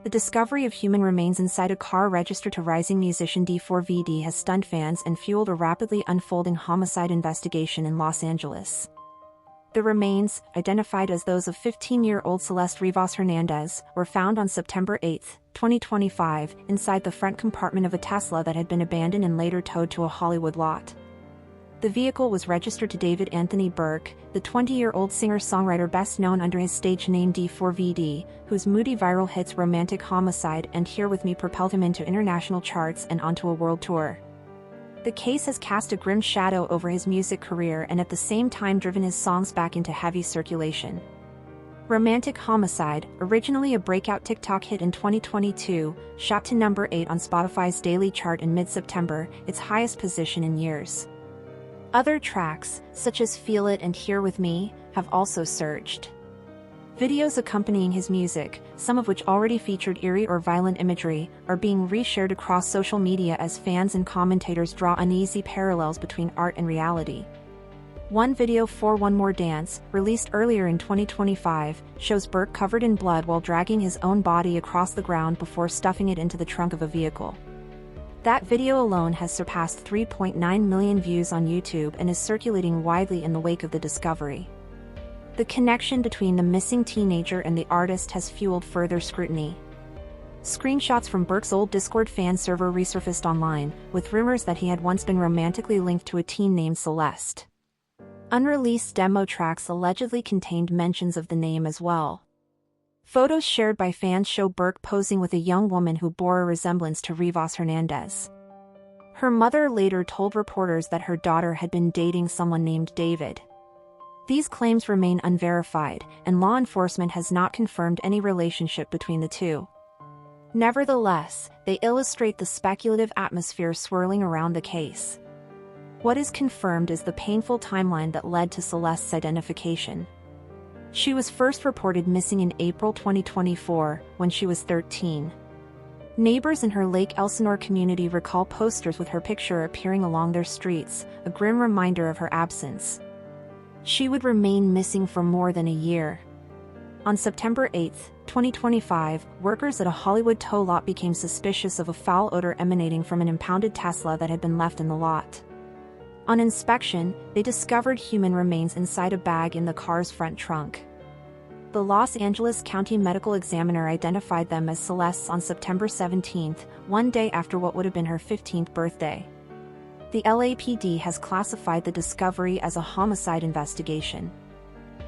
The discovery of human remains inside a car registered to rising musician D4vd has stunned fans and fueled a rapidly unfolding homicide investigation in Los Angeles. The remains, identified as those of 15-year-old Celeste Rivas Hernandez, were found on September 8, 2025, inside the front compartment of a Tesla that had been abandoned and later towed to a Hollywood lot. The vehicle was registered to David Anthony Burke, the 20-year-old singer-songwriter best known under his stage name D4vd, whose moody viral hits Romantic Homicide and Here With Me propelled him into international charts and onto a world tour. The case has cast a grim shadow over his music career and at the same time driven his songs back into heavy circulation. Romantic Homicide, originally a breakout TikTok hit in 2022, shot to number 8 on Spotify's daily chart in mid-September, its highest position in years. Other tracks, such as Feel It and Here With Me, have also surged. Videos accompanying his music, some of which already featured eerie or violent imagery, are being reshared across social media as fans and commentators draw uneasy parallels between art and reality. One video, For One More Dance, released earlier in 2025, shows Burke covered in blood while dragging his own body across the ground before stuffing it into the trunk of a vehicle. That video alone has surpassed 3.9 million views on YouTube and is circulating widely in the wake of the discovery. The connection between the missing teenager and the artist has fueled further scrutiny. Screenshots from Burke's old Discord fan server resurfaced online, with rumors that he had once been romantically linked to a teen named Celeste. Unreleased demo tracks allegedly contained mentions of the name as well. Photos shared by fans show Burke posing with a young woman who bore a resemblance to Rivas Hernandez. Her mother later told reporters that her daughter had been dating someone named David. These claims remain unverified, and law enforcement has not confirmed any relationship between the two. Nevertheless, they illustrate the speculative atmosphere swirling around the case. What is confirmed is the painful timeline that led to Celeste's identification. She was first reported missing in April 2024, when she was 13. Neighbors in her Lake Elsinore community recall posters with her picture appearing along their streets, a grim reminder of her absence. She would remain missing for more than a year. On September 8, 2025, workers at a Hollywood tow lot became suspicious of a foul odor emanating from an impounded Tesla that had been left in the lot. On inspection, they discovered human remains inside a bag in the car's front trunk. The Los Angeles County Medical Examiner identified them as Celeste's on September 17, one day after what would have been her 15th birthday. The LAPD has classified the discovery as a homicide investigation.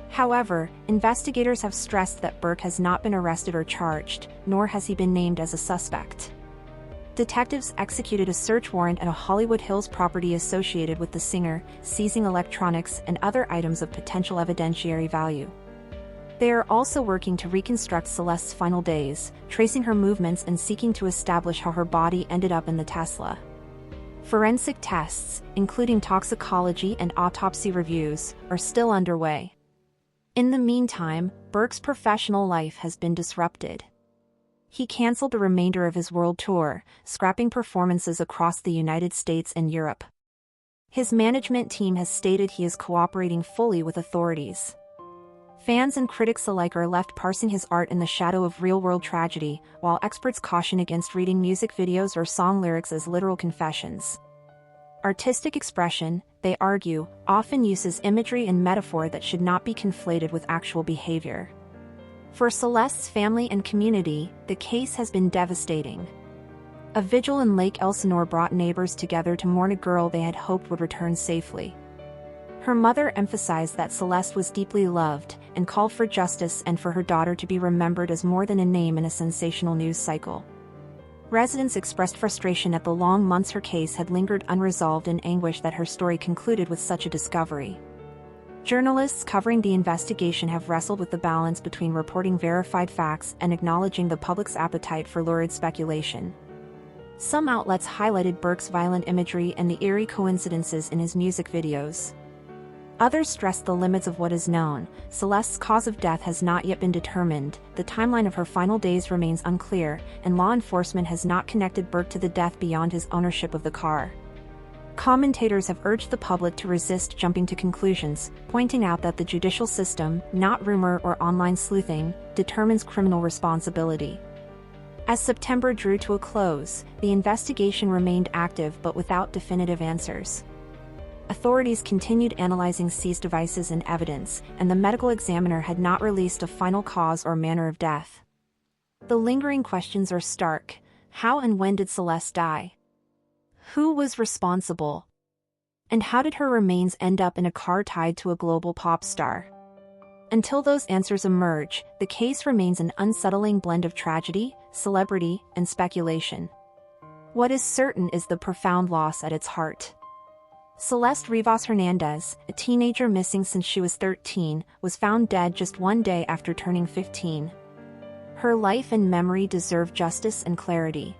However, investigators have stressed that Burke has not been arrested or charged, nor has he been named as a suspect. Detectives executed a search warrant at a Hollywood Hills property associated with the singer, seizing electronics and other items of potential evidentiary value. They are also working to reconstruct Celeste's final days, tracing her movements and seeking to establish how her body ended up in the Tesla. Forensic tests, including toxicology and autopsy reviews, are still underway. In the meantime, Burke's professional life has been disrupted. He canceled the remainder of his world tour, scrapping performances across the United States and Europe. His management team has stated he is cooperating fully with authorities. Fans and critics alike are left parsing his art in the shadow of real-world tragedy, while experts caution against reading music videos or song lyrics as literal confessions. Artistic expression, they argue, often uses imagery and metaphor that should not be conflated with actual behavior. For Celeste's family and community, the case has been devastating. A vigil in Lake Elsinore brought neighbors together to mourn a girl they had hoped would return safely. Her mother emphasized that Celeste was deeply loved, and called for justice and for her daughter to be remembered as more than a name in a sensational news cycle. Residents expressed frustration at the long months her case had lingered unresolved and anguish that her story concluded with such a discovery. Journalists covering the investigation have wrestled with the balance between reporting verified facts and acknowledging the public's appetite for lurid speculation. Some outlets highlighted Burke's violent imagery and the eerie coincidences in his music videos. Others stressed the limits of what is known. Celeste's cause of death has not yet been determined, the timeline of her final days remains unclear, and law enforcement has not connected Burke to the death beyond his ownership of the car. Commentators have urged the public to resist jumping to conclusions, pointing out that the judicial system, not rumor or online sleuthing, determines criminal responsibility. As September drew to a close, the investigation remained active but without definitive answers. Authorities continued analyzing seized devices and evidence, and the medical examiner had not released a final cause or manner of death. The lingering questions are stark. How and when did Celeste die? Who was responsible? And how did her remains end up in a car tied to a global pop star? Until those answers emerge, the case remains an unsettling blend of tragedy, celebrity, and speculation. What is certain is the profound loss at its heart. Celeste Rivas Hernandez, a teenager missing since she was 13, was found dead just one day after turning 15. Her life and memory deserve justice and clarity.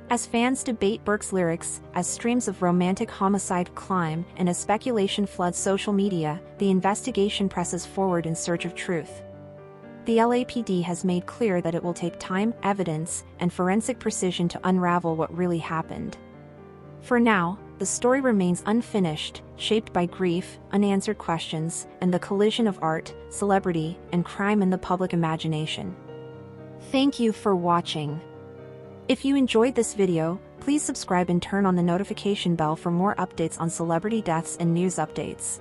As fans debate Burke's lyrics, as streams of romantic homicide climb, and as speculation floods social media, the investigation presses forward in search of truth. The LAPD has made clear that it will take time, evidence, and forensic precision to unravel what really happened. For now, the story remains unfinished, shaped by grief, unanswered questions, and the collision of art, celebrity, and crime in the public imagination. Thank you for watching. If you enjoyed this video, please subscribe and turn on the notification bell for more updates on celebrity deaths and news updates.